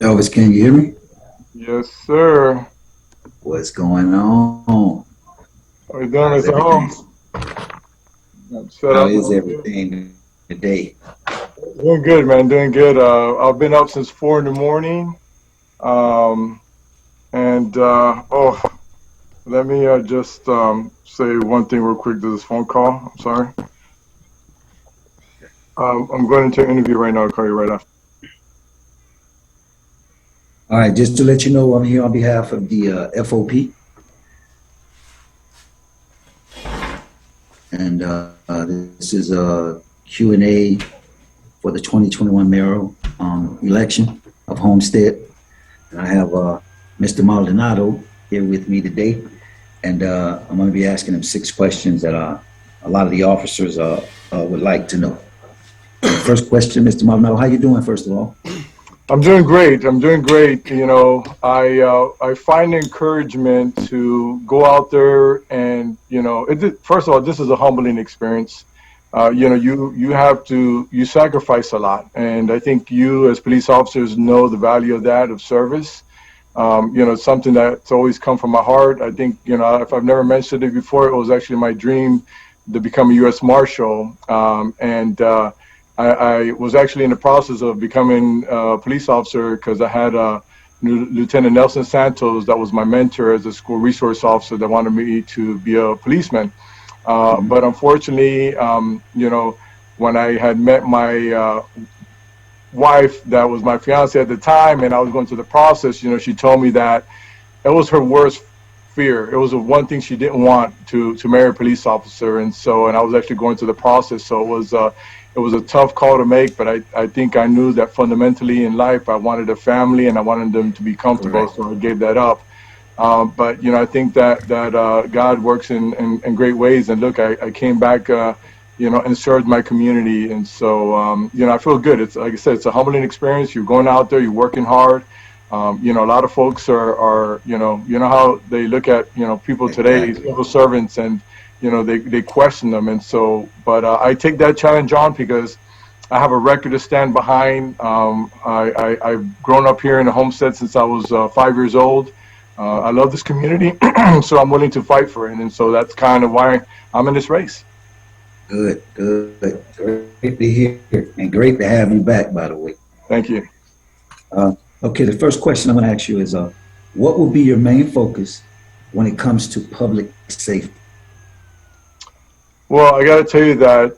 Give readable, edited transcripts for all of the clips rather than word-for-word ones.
Elvis, can you hear me? Yes, sir. What's going on? How you doing, How's Mr. everything? Holmes? I'm set How up is real good. everything today? Doing good, man. Doing good. I've been up since 4 in the morning. Um, and let me just say one thing real quick to this phone call. I'm sorry. I'm going into an interview right now. I'll call you right after. All right, just to let you know, I'm here on behalf of the FOP, and this is a Q&A for the 2021 mayoral election of Homestead. And I have Mr. Maldonado here with me today, and I'm going to be asking him 6 questions that a lot of the officers would like to know. First question, Mr. Maldonado, how you doing, first of all? I'm doing great. I'm doing great. I find encouragement to go out there and first of all, this is a humbling experience. You have to you sacrifice a lot, and I think you as police officers know the value of that of service. It's something that's always come from my heart. I think if I've never mentioned it before, it was actually my dream to become a U.S. Marshal, and I was actually in the process of becoming a police officer because I had Lieutenant Nelson Santos that was my mentor as a school resource officer that wanted me to be a policeman. Mhm. But unfortunately, when I had met my wife, that was my fiance at the time, and I was going through the process, she told me that it was her worst fear. It was the one thing she didn't want to marry a police officer, and I was actually going through the process. So it was a tough call to make, but I think I knew that fundamentally in life I wanted a family and I wanted them to be comfortable, Correct. so I gave that up. But I think that God works in great ways. And look, I came back, and served my community, and so I feel good. It's like I said, it's a humbling experience. You're going out there, you're working hard. A lot of folks are how they look at people today, Exactly. civil servants, and they question them. And so, but I take that challenge on because I have a record to stand behind. I've grown up here in the homestead since I was 5 years old. I love this community, so I'm willing to fight for it. And so that's kind of why I'm in this race. Good, good. Great to hear, and great to have you back, by the way. Thank you. Uh, okay, the first question I'm going to ask you is, what will be your main focus when it comes to public safety? Well, I got to tell you that,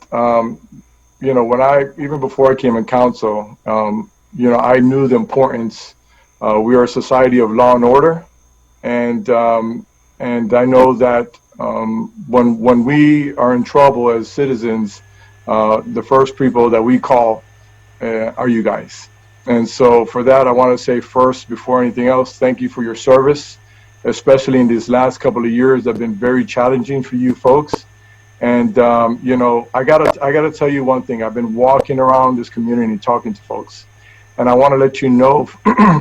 when even before I came in council, I knew the importance. We are a society of law and order, and I know that when we are in trouble as citizens, the first people that we call are you guys. And so for that, I want to say first, before anything else, thank you for your service, especially in these last couple of years that have been very challenging for you folks. And I gotta tell you one thing. I've been walking around this community talking to folks, and I want to let you know,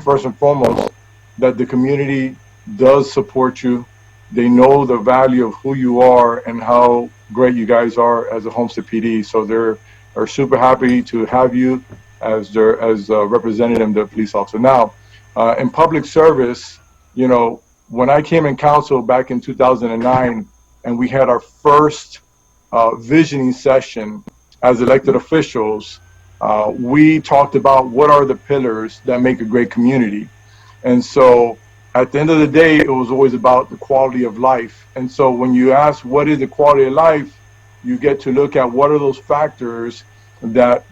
first and foremost, that the community does support you. They know the value of who you are and how great you guys are as a Homestead PD. So they're are super happy to have you as a representative of the police officer. Now, in public service, when I came in council back in 2009, and we had our first visioning session as elected officials, we talked about what are the pillars that make a great community. And so at the end of the day, it was always about the quality of life. And so when you ask what is the quality of life, you get to look at what are those factors that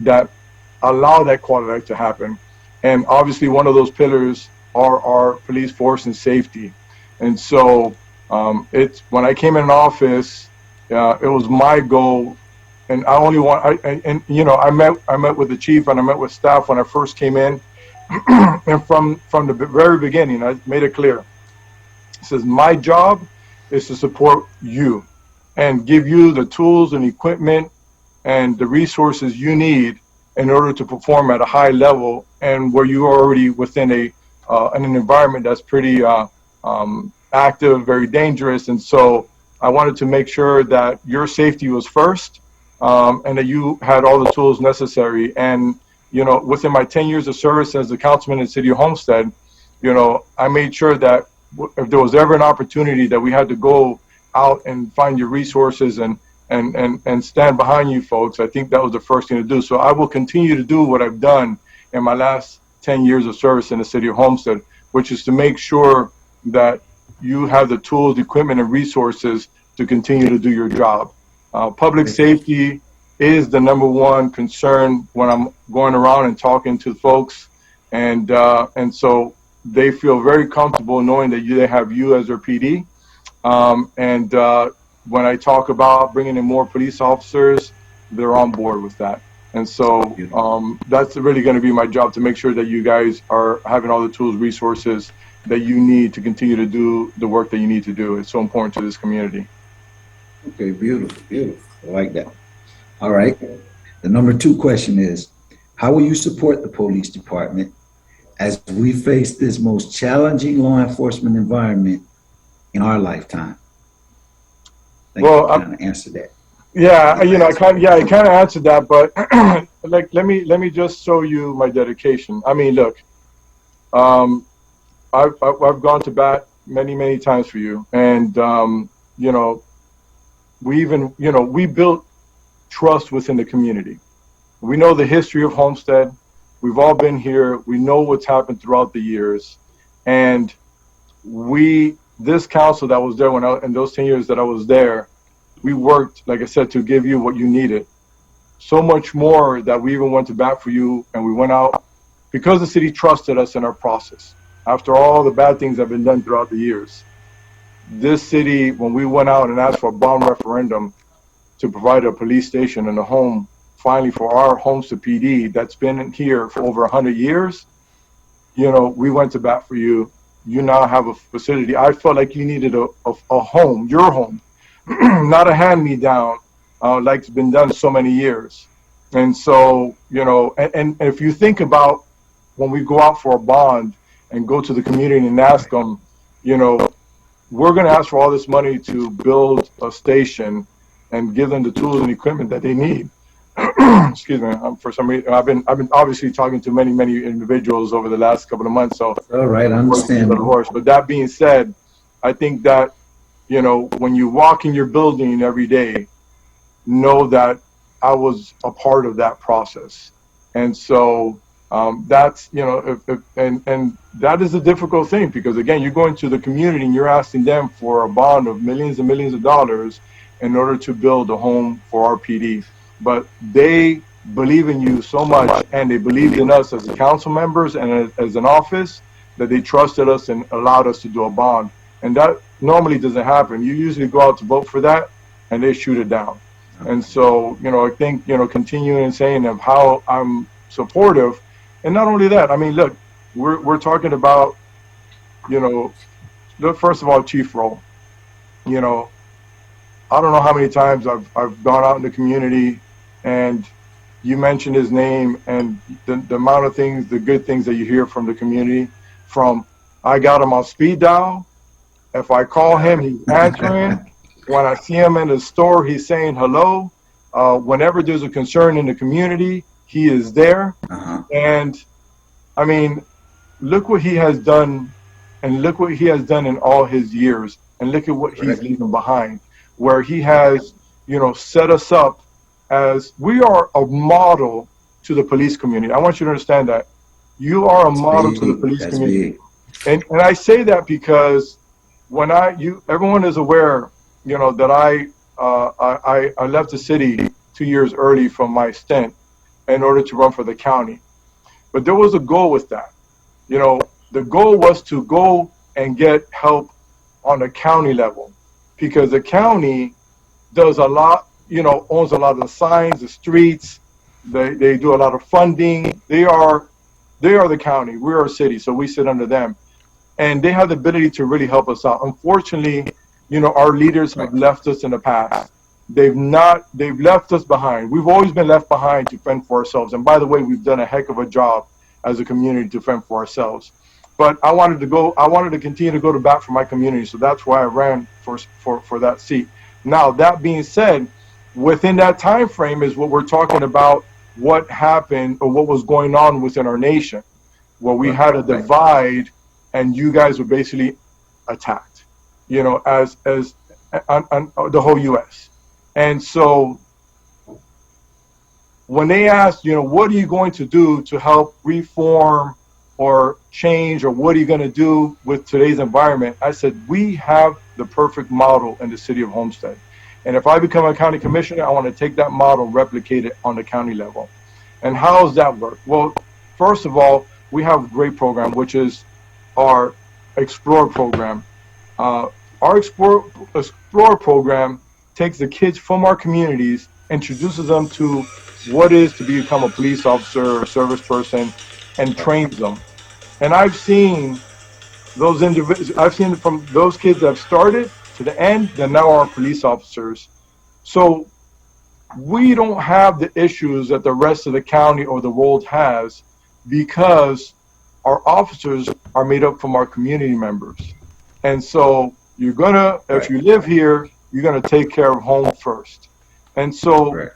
allow that quality of life to happen. And obviously, one of those pillars are our police force and safety. And so it's when I came in office, it was my goal, and I only want. And I met with the chief and I met with staff when I first came in, and from the very beginning, I made it clear. It says my job is to support you and give you the tools and equipment and the resources you need in order to perform at a high level and where you are already within a in an environment that's pretty active, very dangerous. And so I wanted to make sure that your safety was first, and that you had all the tools necessary. And within my 10 years of service as a councilman in the city of Homestead, I made sure that if there was ever an opportunity that we had to go out and find your resources and stand behind you folks, I think that was the first thing to do. So I will continue to do what I've done in my last 10 years of service in the city of Homestead, which is to make sure that you have the tools, equipment, and resources to continue to do your job. Public safety is the number one concern when I'm going around and talking to folks, and so they feel very comfortable knowing that they have you as their PD. When I talk about bringing in more police officers, they're on board with that. And so that's really going to be my job, to make sure that you guys are having all the tools, resources that you need to continue to do the work that you need to do. It's so important to this community. Okay, beautiful, beautiful. I like that. All right. The number 2 question is, how will you support the police department as we face this most challenging law enforcement environment in our lifetime? Well, I kind of answered that. Yeah, I kind of answered that, but let me just show you my dedication. I mean, look, I've gone to bat many times for you, and we built trust within the community. We know the history of Homestead. We've all been here. We know what's happened throughout the years, and this council that was there in those 10 years that I was there, we worked, like I said, to give you what you needed. So much more that we even went to bat for you, and we went out because the city trusted us in our process. After all the bad things that have been done throughout the years, this city, when we went out and asked for a bond referendum to provide a police station and a home, finally for our Homestead PD that's been here for over 100 years, we went to bat for you. You now have a facility. I felt like you needed a home, your home, not a hand-me-down like it's been done so many years. And so, and if you think about when we go out for a bond and go to the community and ask them, we're going to ask for all this money to build a station and give them the tools and equipment that they need. Excuse me. For some reason, I've been obviously talking to many individuals over the last couple of months. So all right, I understand. But that being said, I think that when you walk in your building every day, know that I was a part of that process, and so that's and that is a difficult thing, because again, you're going to the community and you're asking them for a bond of millions and millions of dollars in order to build a home for our PD. But they believe in you so much, and they believed in us as council members and as an office, that they trusted us and allowed us to do a bond. And that normally doesn't happen. You usually go out to vote for that, and they shoot it down. And so, I think, continuing and saying of how I'm supportive, and not only that, I mean, look, we're talking about, look, first of all, chief role. I don't know how many times I've gone out in the community and you mentioned his name, and the amount of things, the good things that you hear from the community, from I got him on speed dial. If I call him, he's answering. When I see him in the store, he's saying hello. Whenever there's a concern in the community, he is there. And I mean, look what he has done, and look what he has done in all his years, and look at what he's leaving behind, where he has, set us up as we are a model to the police community. I want you to understand that you are a model to the police community. And I say that because when everyone is aware, that I left the city 2 years early from my stint in order to run for the county. But there was a goal with that. The goal was to go and get help on a county level, because the county does a lot, owns a lot of the signs, the streets. They do a lot of funding. They are the county. We're a city, so we sit under them. And they have the ability to really help us out. Unfortunately, our leaders have left us in the past. They've left us behind. We've always been left behind to fend for ourselves. And by the way, we've done a heck of a job as a community to fend for ourselves. But I wanted to continue to go to bat for my community. So that's why I ran for that seat. Now, that being said, within that time frame is what we're talking about what happened or what was going on within our nation, where we had a divide, and you guys were basically attacked, as on the whole U.S. And so when they asked, what are you going to do to help reform or change, or what are you going to do with today's environment? I said, we have the perfect model in the city of Homestead. And if I become a county commissioner, I want to take that model, replicate it on the county level. And how does that work? Well, first of all, we have a great program, which is our Explore program. Our Explore program takes the kids from our communities, introduces them to what it is to become a police officer or a service person, and trains them. And I've seen those individuals, I've seen from those kids that have started to the end, that now are police officers. So we don't have the issues that the rest of the county or the world has, because our officers are made up from our community members. And so you're gonna, if you live here, you're gonna take care of home first. And so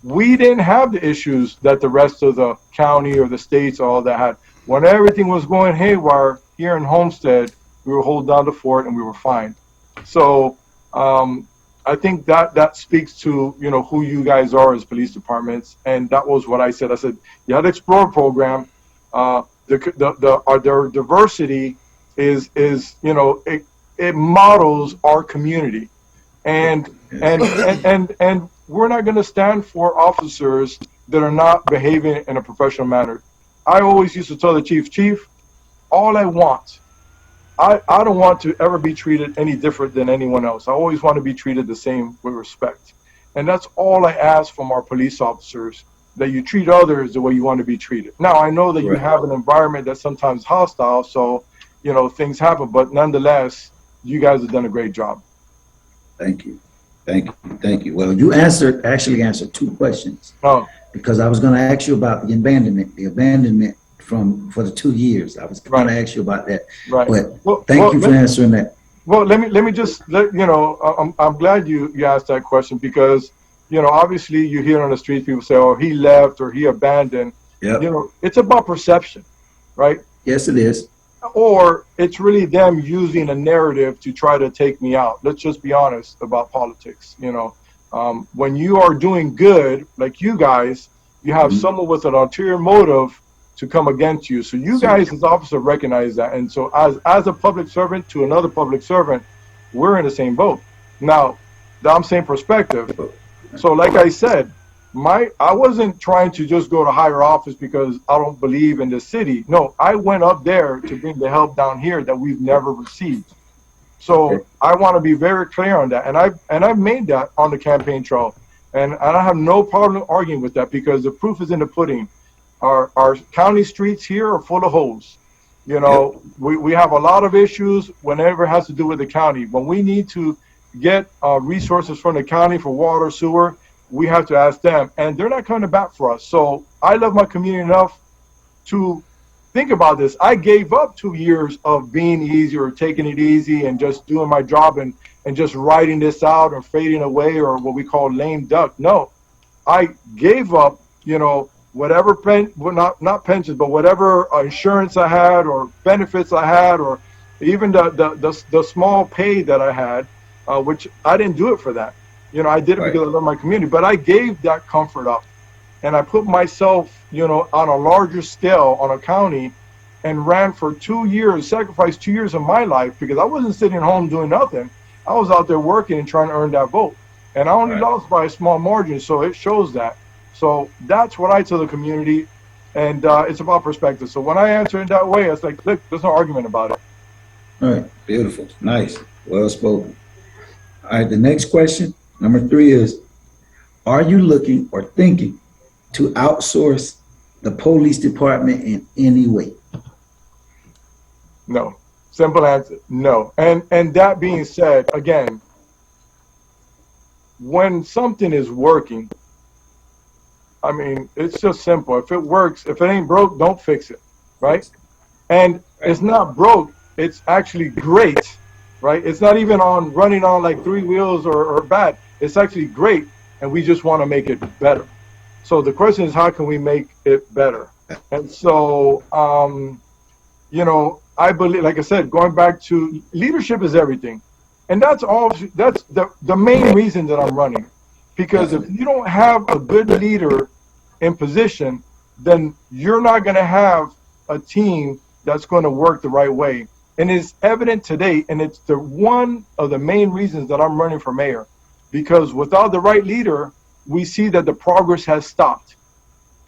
we didn't have the issues that the rest of the county or the states all that had. When everything was going haywire here in Homestead, we were holding down the fort and we were fine. So I think that speaks to who you guys are as police departments, and that was what I said. I said you had the Explore program. Their diversity is it models our community, and we're not going to stand for officers that are not behaving in a professional manner. I always used to tell the chief, all I want, I don't want to ever be treated any different than anyone else. I always want to be treated the same with respect. And that's all I ask from our police officers, that you treat others the way you want to be treated. Now, I know that you have an environment that's sometimes hostile, so, things happen, but nonetheless, you guys have done a great job. Thank you. Thank you. Thank you. Well, you actually answered two questions. Oh. Because I was going to ask you about the abandonment for the 2 years. I was going to ask you about that. Right. But thank you for answering that. Well, let me just I'm glad you asked that question, because obviously you hear on the streets people say, oh, he left or he abandoned. Yeah. It's about perception, right? Yes, it is. Or it's really them using a narrative to try to take me out. Let's just be honest about politics. When you are doing good, like you guys, you have someone with an ulterior motive to come against you. So you guys as officers recognize that. And so as a public servant to another public servant, we're in the same boat. Now, I'm saying perspective. So like I said, I wasn't trying to just go to higher office because I don't believe in the city. No, I went up there to bring the help down here that we've never received. So I want to be very clear on that, and I've made that on the campaign trail, and I have no problem arguing with that, because the proof is in the pudding. Our county streets here are full of holes. We have a lot of issues whenever it has to do with the county. When we need to get resources from the county for water, sewer, we have to ask them, and they're not coming back for us. So I love my community enough to think about this. I gave up 2 years of being easy or taking it easy and just doing my job and just writing this out or fading away, or what we call lame duck. No, I gave up, whatever not pensions, but whatever insurance I had or benefits I had, or even the small pay that I had, which I didn't do it for that. I did it because I love my community, but I gave that comfort up. And I put myself, on a larger scale on a county, and ran for 2 years, sacrificed 2 years of my life, because I wasn't sitting home doing nothing. I was out there working and trying to earn that vote. And I only lost by a small margin, so it shows that. So that's what I tell the community, and it's about perspective. So when I answer in that way, it's like, look, there's no argument about it. All right, beautiful, nice, well spoken. All right, the next question, number 3 is, are you looking or thinking to outsource the police department in any way? No. Simple answer, no. And that being said, again, when something is working, I mean, it's just simple. If it works, if it ain't broke, don't fix it, right? And it's not broke, it's actually great, right? It's not even running on like 3 wheels or bad. It's actually great, and we just want to make it better. So the question is, how can we make it better? And so, I believe, like I said, going back to leadership is everything. And that's the main reason that I'm running. Because if you don't have a good leader in position, then you're not going to have a team that's going to work the right way. And it's evident today, and it's one of the main reasons that I'm running for mayor. Because without the right leader, we see that the progress has stopped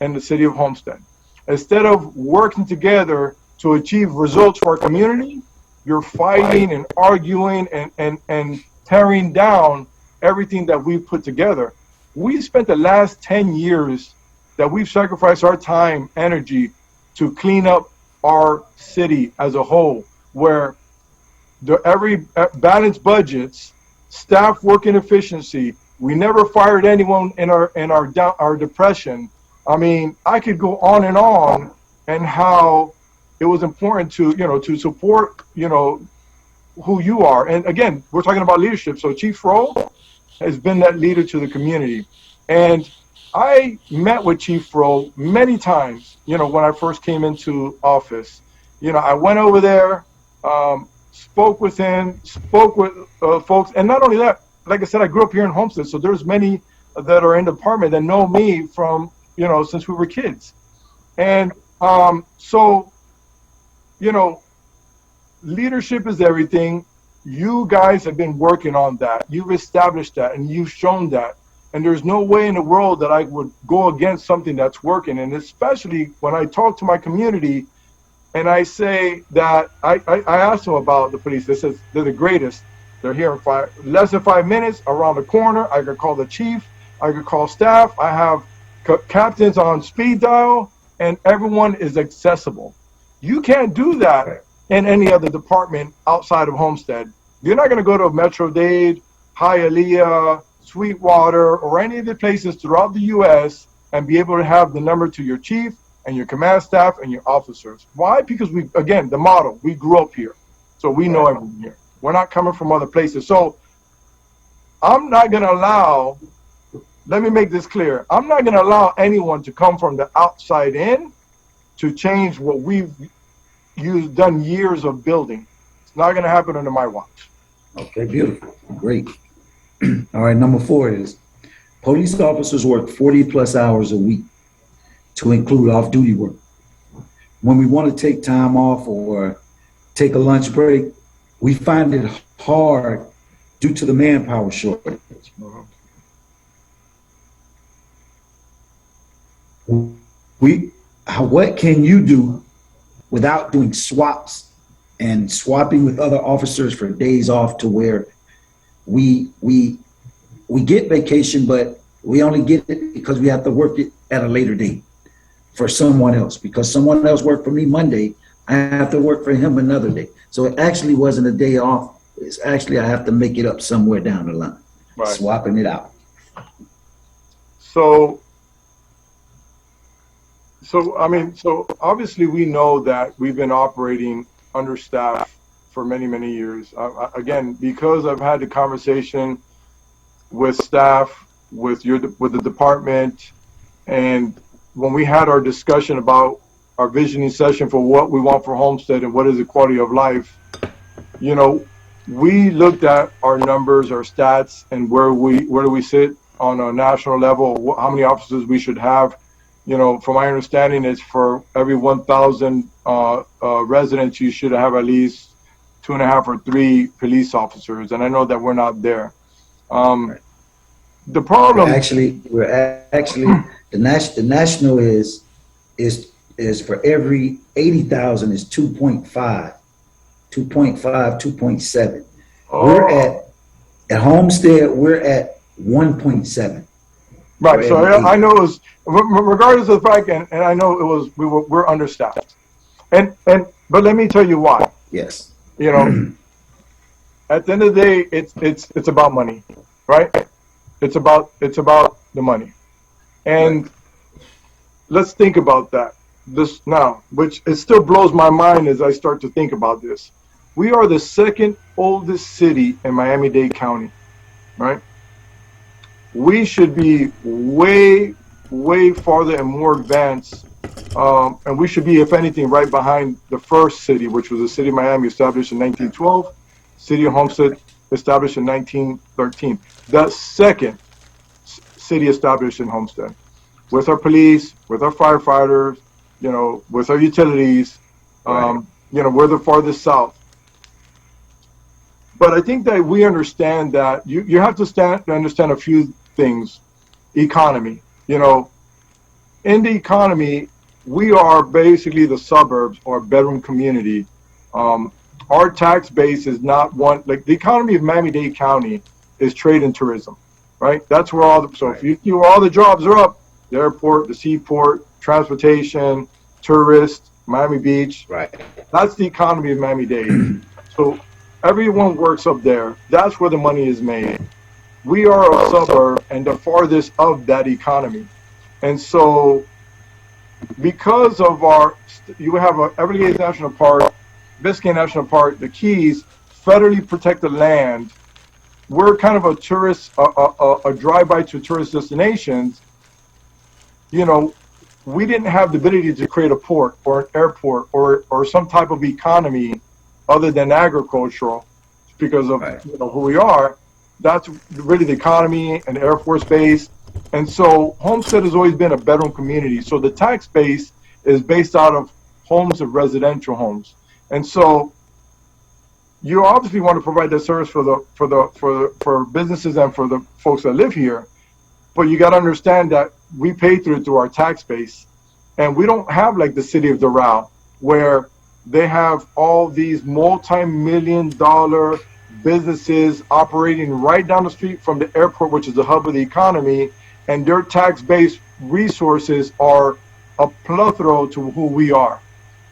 in the city of Homestead. Instead of working together to achieve results for our community, you're fighting and arguing and tearing down everything that we've put together. We spent the last 10 years that we've sacrificed our time, energy to clean up our city as a whole, where every balanced budgets, staff working efficiency. We never fired anyone in our depression. I mean, I could go on and how it was important to support, who you are. And again, we're talking about leadership. So Chief Fro has been that leader to the community. And I met with Chief Fro many times, when I first came into office. I went over there, spoke with him, spoke with folks. And not only that, like I said, I grew up here in Homestead. So there's many that are in the department that know me from, since we were kids. And so, leadership is everything. You guys have been working on that. You've established that and you've shown that. And there's no way in the world that I would go against something that's working. And especially when I talk to my community and I say that I asked them about the police. They said they're the greatest. They're here in less than 5 minutes around the corner. I could call the chief. I could call staff. I have captains on speed dial, and everyone is accessible. You can't do that in any other department outside of Homestead. You're not going to go to Metro-Dade, Hialeah, Sweetwater, or any of the places throughout the U.S. and be able to have the number to your chief and your command staff and your officers. Why? Because the model, we grew up here. So we know everyone here. We're not coming from other places. So I'm not going to allow, let me make this clear. I'm not going to allow anyone to come from the outside in to change what we've done years of building. It's not going to happen under my watch. Okay, beautiful. Great. All right, number 4 is police officers work 40 plus hours a week to include off-duty work. When we want to take time off or take a lunch break, we find it hard due to the manpower shortage. What can you do without doing swaps and swapping with other officers for days off to where we get vacation, but we only get it because we have to work it at a later date for someone else, because someone else worked for me Monday, I have to work for him another day. So it actually wasn't a day off. It's actually, I have to make it up somewhere down the line, right. Swapping it out. So obviously we know that we've been operating understaffed for many, many years. Again, because I've had the conversation with staff, with the department, and when we had our discussion about our visioning session for what we want for Homestead and what is the quality of life, we looked at our numbers, our stats, and where do we sit on a national level, how many officers we should have. From my understanding, it's for every 1,000 residents, you should have at least 2.5 or 3 police officers, and I know that we're not there. The problem we're actually the national is for every 80,000 is 2.5, 2.7. We're at Homestead, we're at 1.7. Right. So I know it was, regardless of the fact, and I know it was, we're understaffed, but let me tell you why. Yes. At the end of the day, it's about money, right? It's about the money, and let's think about that this now, which it still blows my mind as I start to think about this. We are the second oldest city in Miami-Dade County, right? We should be way way farther and more advanced. And we should be, if anything, right behind the first city, which was the city of Miami, established in 1912, city of Homestead, established in 1913. The second city established in Homestead, with our police, with our firefighters, with our utilities. Right. We're the farthest south. But I think that we understand that you have to understand a few things. Economy. In the economy, we are basically the suburbs or bedroom community. Our tax base is not one, like the economy of Miami-Dade County is trade and tourism, right? That's where Right. if you do all the jobs are up, the airport, the seaport, transportation, tourists, Miami Beach, Right. that's the economy of Miami-Dade. So everyone works up there. That's where the money is made. We are a suburb and the farthest of that economy. And so because of you have Everglades National Park, Biscayne National Park, the Keys, federally protected land. We're kind of a tourist, a drive-by to tourist destinations. We didn't have the ability to create a port or an airport or some type of economy other than agricultural because of Right. who we are. That's really the economy and Air Force Base. And so Homestead has always been a bedroom community. So the tax base is based out of homes of residential homes. And so you obviously want to provide that service for businesses and for the folks that live here. But you got to understand that we pay through our tax base. And we don't have like the city of Doral, where they have all these multi-million-dollar businesses operating right down the street from the airport, which is the hub of the economy, and their tax-based resources are a plethora to who we are.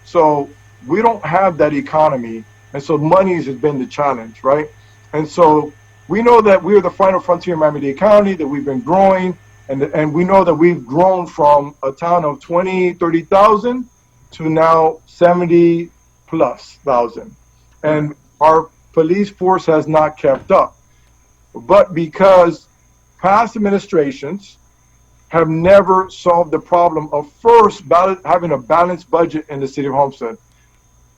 So we don't have that economy, and so money has been the challenge, right? And so we know that we're the final frontier in Miami-Dade County, that we've been growing, and we know that we've grown from a town of 20, 30,000 to now 70 plus thousand. And our police force has not kept up. But because past administrations have never solved the problem of first having a balanced budget in the city of Homestead.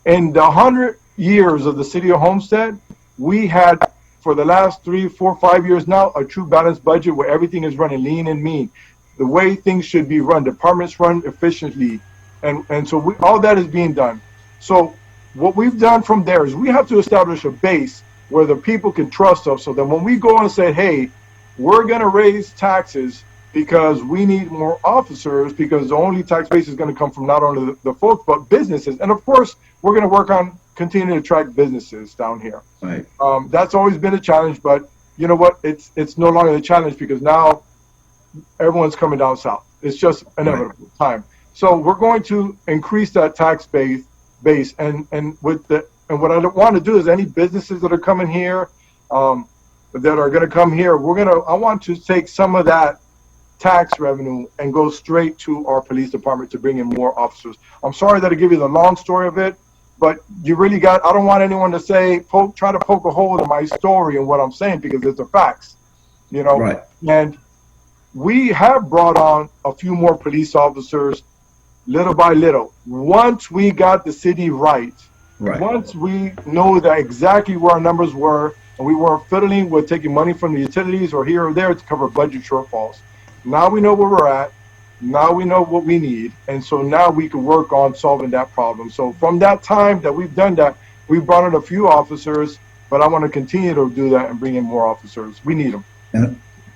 In the 100 years of the city of Homestead, we had, for the last 3, 4, 5 years now, a true balanced budget where everything is running lean and mean. The way things should be run, departments run efficiently. And so all that is being done. So what we've done from there is we have to establish a base where the people can trust us so that when we go and say, hey, we're going to raise taxes because we need more officers, because the only tax base is going to come from not only the folks, but businesses. And of course, we're going to work on continuing to attract businesses down here. Right. That's always been a challenge, but you know what? It's no longer the challenge because now everyone's coming down south. It's just inevitable time. So we're going to increase that tax base and what I want to do is any businesses that are coming here, that are going to come here, I want to take some of that tax revenue and go straight to our police department to bring in more officers. I'm sorry that I give you the long story of it, but you really I don't want anyone to try to poke a hole in my story and what I'm saying, because it's the facts, Right. And we have brought on a few more police officers little by little. Once we got the city right. Once we know that exactly where our numbers were, and we weren't fiddling with taking money from the utilities or here or there to cover budget shortfalls. Now we know where we're at. Now we know what we need. And so now we can work on solving that problem. So from that time that we've done that, we've brought in a few officers, but I want to continue to do that and bring in more officers. We need them.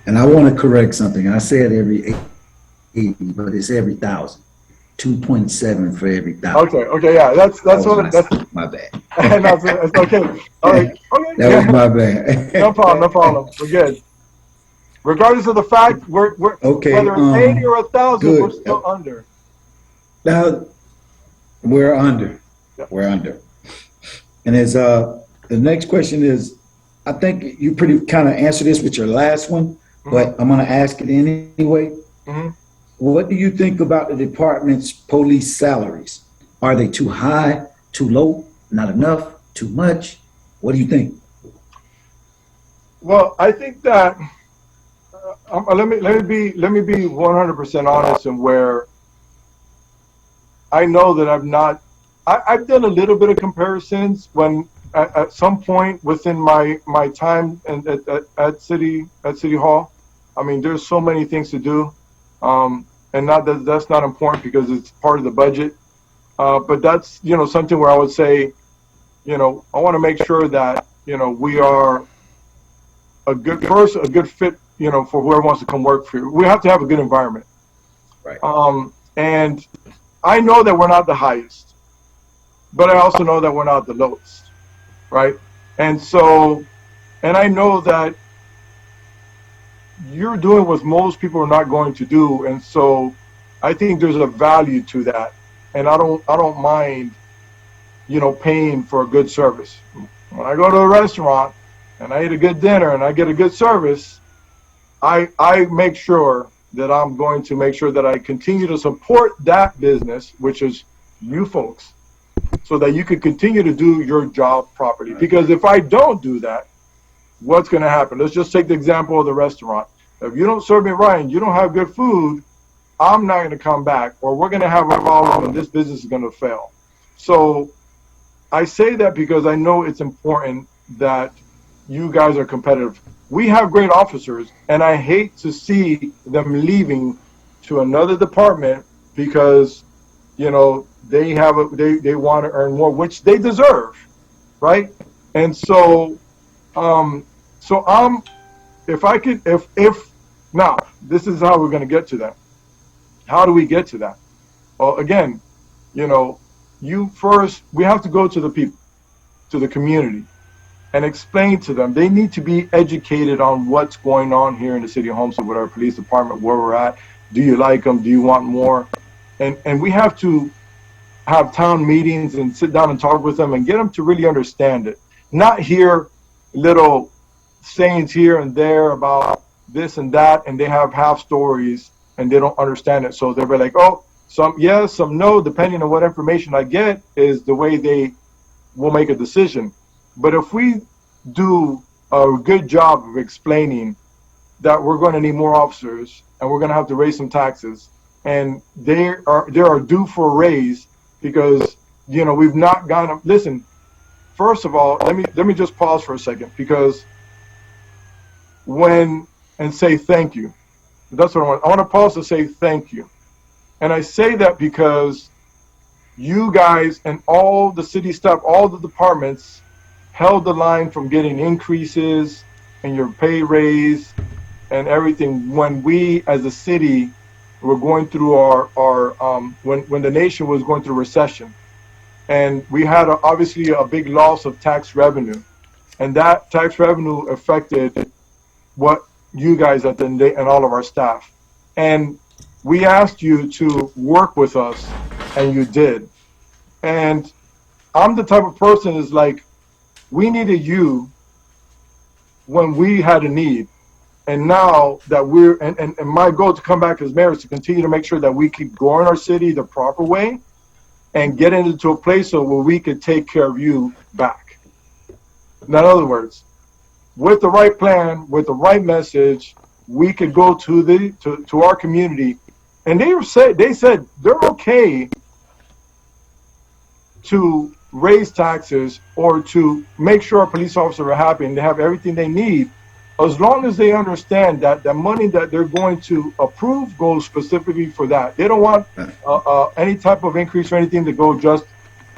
And I want to correct something. I said every 80, but it's every 1,000. 2.7 for every 1,000. Okay, yeah, that's that's my bad. That's okay. All right, okay. That was my bad. No problem. We're good. Regardless of the fact, we're okay. Whether it's 80 or 1,000, good. We're still under. Now we're under. Yep. We're under. And as the next question is, I think you pretty kind of answered this with your last one, but I'm going to ask it anyway. Mm-hmm. What do you think about the department's police salaries? Are they too high, too low, not enough, too much? What do you think? Well, I think that let me be 100% honest, and where I know that I've done a little bit of comparisons when at some point within my time at City Hall. I mean, there's so many things to do, and not that that's not important because it's part of the budget. But that's, something where I would say, I want to make sure that, we are a good fit, for whoever wants to come work for you. We have to have a good environment. Right. And I know that we're not the highest, but I also know that we're not the lowest, right? And so, and I know that you're doing what most people are not going to do, and so I think there's a value to that, and I don't mind, paying for a good service. When I go to a restaurant and I eat a good dinner and I get a good service, I make sure that I'm going to make sure that I continue to support that business, which is you folks, so that you can continue to do your job properly. Because if I don't do that, what's going to happen? Let's just take the example of the restaurant. If you don't serve me right and you don't have good food, I'm not going to come back, or we're going to have a problem and this business is going to fail. So I say that because I know it's important that you guys are competitive. We have great officers, and I hate to see them leaving to another department because, they they want to earn more, which they deserve, right? And so, if now this is how we're going to get to that. How do we get to that? Well, again, we have to go to the people, to the community, and explain to them. They need to be educated on what's going on here in the city of Homestead with our police department, where we're at. Do you like them? Do you want more? And we have to have town meetings and sit down and talk with them and get them to really understand it. Not hear little sayings here and there about this and that, and they have half stories and they don't understand it. So they'll be like, oh, some yes, some no, depending on what information I get is the way they will make a decision. But if we do a good job of explaining that we're going to need more officers and we're going to have to raise some taxes, and they are due for a raise because we've not gone. Listen, first of all, let me just pause for a second, because and say thank you. That's what I want. I want to pause to say thank you, and I say that because you guys and all the city staff, all the departments, held the line from getting increases and your pay raise and everything when we as a city were going through when the nation was going through recession, and we had obviously a big loss of tax revenue, and that tax revenue affected what you guys at the end and all of our staff, and we asked you to work with us, and you did. And I'm the type of person is like, we needed you when we had a need. And now that and my goal to come back as mayor is to continue to make sure that we keep growing our city the proper way and get into a place where we could take care of you back. In other words, with the right plan, with the right message, we could go to our community, and they said they're okay to raise taxes or to make sure our police officers are happy and they have everything they need, as long as they understand that the money that they're going to approve goes specifically for that. They don't want any type of increase or anything to go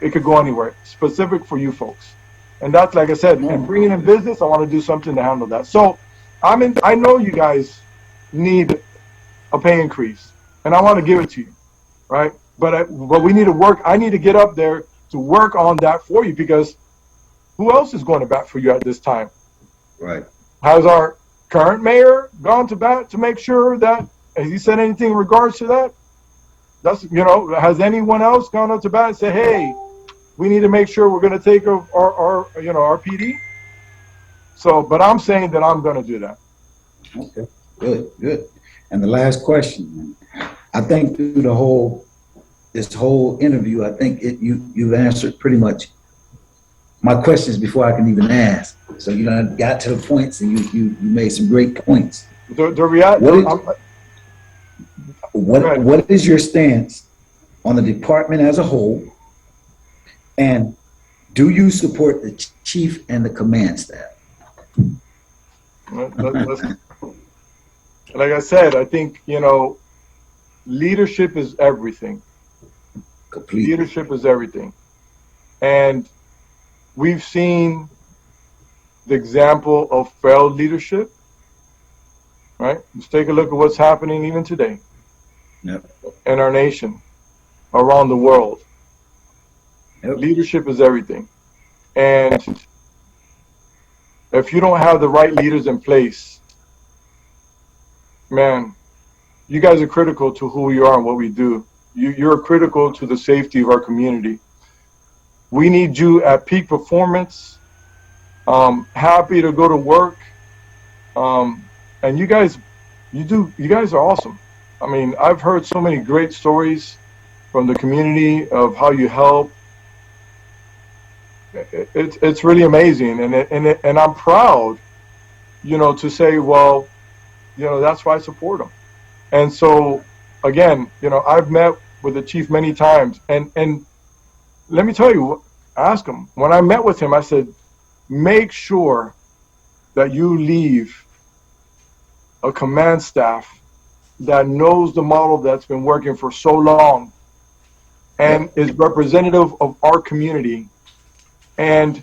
it could go anywhere, specific for you folks. And that's, like I said, and bringing in business, I want to do something to handle that. So I know you guys need a pay increase, and I want to give it to you, right? But we need to work. I need to get up there to work on that for you, because who else is going to bat for you at this time? Right. Has our current mayor gone to bat to make sure that, has he said anything in regards to that? Has anyone else gone up to bat and said, hey, we need to make sure we're going to take our PD? So, but I'm saying that I'm going to do that. Okay, good. And the last question, I think through this whole interview, I think you've answered pretty much my questions before I can even ask. So got to the points, and you made some great points. The reality. What is, Go ahead. what is your stance on the department as a whole? And do you support the chief and the command staff? Like I said, I think, leadership is everything. Completely. Leadership is everything. And we've seen the example of failed leadership, right? Let's take a look at what's happening even today. Yep. In our nation, around the world. Yep. Leadership is everything. And if you don't have the right leaders in place, man, you guys are critical to who we are and what we do. You're critical to the safety of our community. We need you at peak performance, happy to go to work. And you guys are awesome. I mean, I've heard so many great stories from the community of how you help. It's really amazing, and I'm proud, to say, well, that's why I support them. And so, again, I've met with the chief many times, and let me tell you, ask him. When I met with him, I said, make sure that you leave a command staff that knows the model that's been working for so long and is representative of our community and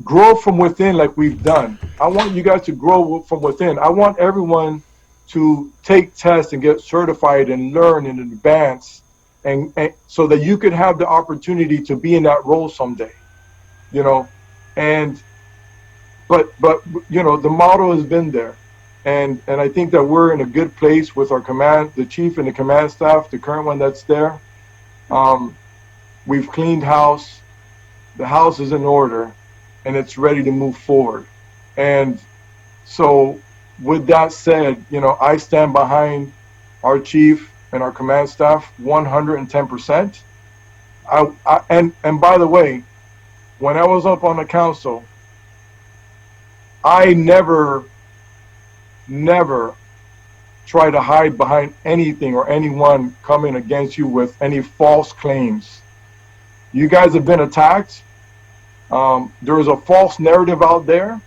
grow from within like we've done. I want you guys to grow from within. I want everyone to take tests and get certified and learn and advance, and so that you could have the opportunity to be in that role someday, and but the model has been there, and I think that we're in a good place with our command, the chief and the command staff, the current one that's there. We've cleaned house. The house is in order, and it's ready to move forward. And so, with that said, I stand behind our chief and our command staff 110%. And by the way, when I was up on the council, I never try to hide behind anything or anyone coming against you with any false claims. You guys have been attacked. There is a false narrative out there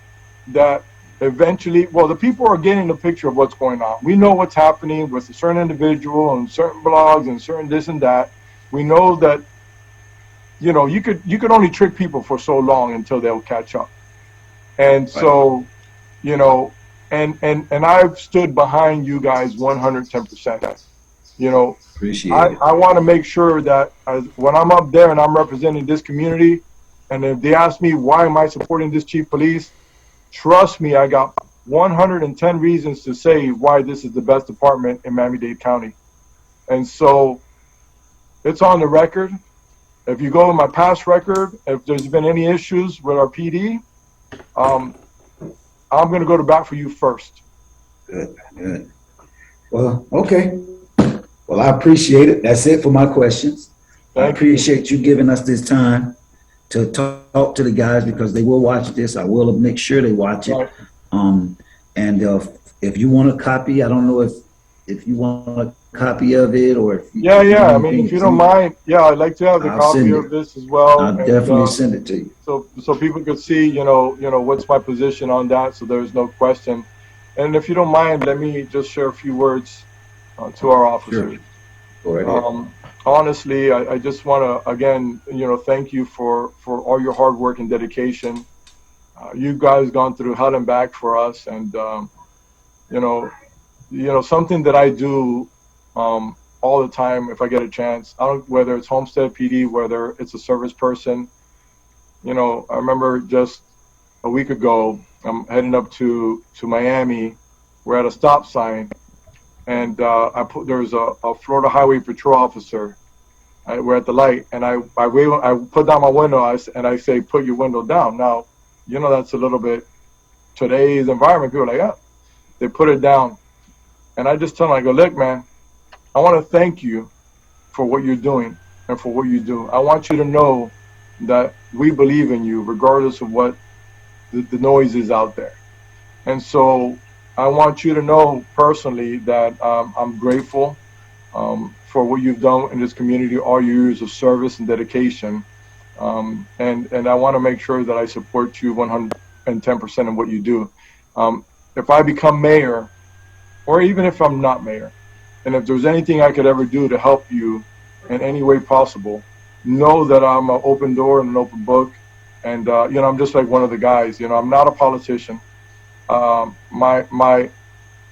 that eventually, the people are getting a picture of what's going on. We know what's happening with a certain individual and certain blogs and certain this and that. We know that, you could only trick people for so long until they'll catch up. And so, and I've stood behind you guys 110%. Appreciate it. I want to make sure that when I'm up there and I'm representing this community, and if they ask me why am I supporting this chief police, trust me, I got 110 reasons to say why this is the best department in Miami-Dade County. And so it's on the record. If you go in my past record, if there's been any issues with our PD, I'm going to go to bat for you first. Good. Well, okay. Well, I appreciate it. That's it for my questions. I appreciate you giving us this time to talk to the guys, because they will watch this. I will make sure they watch it. Right. And if you want a copy, I don't know if you want a copy of it, or if you, I mean, if you don't mind, I'd like to have the copy of this as well. I'll definitely send it to you. So people could see, what's my position on that, so there's no question. And if you don't mind, let me just share a few words to our officers. Sure. Go right ahead. Honestly, I just want to, again, thank you for all your hard work and dedication. You guys gone through hell and back for us, and something that I do all the time if I get a chance. Whether it's Homestead PD, whether it's a service person. I remember just a week ago, I'm heading up to Miami. We're at a stop sign, and there's a Florida Highway Patrol officer. We're at the light, and I put down my window, and I say, put your window down. Now, that's a little bit today's environment. People are like, yeah. They put it down, and I just tell them, I go, look, man, I want to thank you for what you're doing and for what you do. I want you to know that we believe in you, regardless of what the noise is out there. And so, I want you to know personally that I'm grateful for what you've done in this community, all your years of service and dedication. And I want to make sure that I support you 110% in what you do. If I become mayor, or even if I'm not mayor, and if there's anything I could ever do to help you in any way possible, know that I'm an open door and an open book. And, I'm just like one of the guys. I'm not a politician. My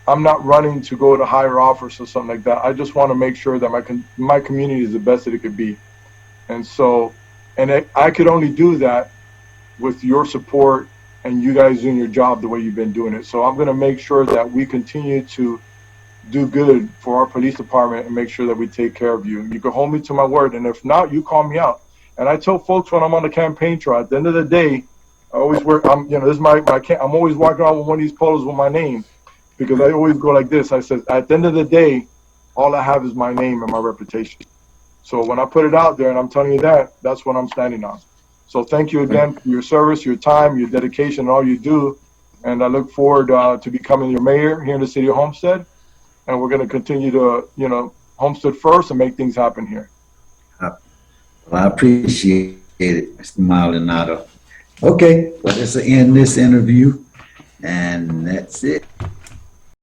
I'm not running to go to higher office or something like that. I just want to make sure that my community is the best that it could be. And so, I could only do that with your support and you guys doing your job the way you've been doing it. So I'm going to make sure that we continue to do good for our police department and make sure that we take care of you. You can hold me to my word, and if not, you call me out. And I tell folks when I'm on the campaign trail, at the end of the day, I always wear. This is my. I'm always walking around with one of these polos with my name, because I always go like this. I said, at the end of the day, all I have is my name and my reputation. So when I put it out there and I'm telling you that, that's what I'm standing on. So thank you again for your service, your time, your dedication, and all you do. And I look forward to becoming your mayor here in the city of Homestead. And we're going to continue to, Homestead first and make things happen here. Well, I appreciate it, Mr. Maldonado. Okay, well, let's end this interview, and that's it.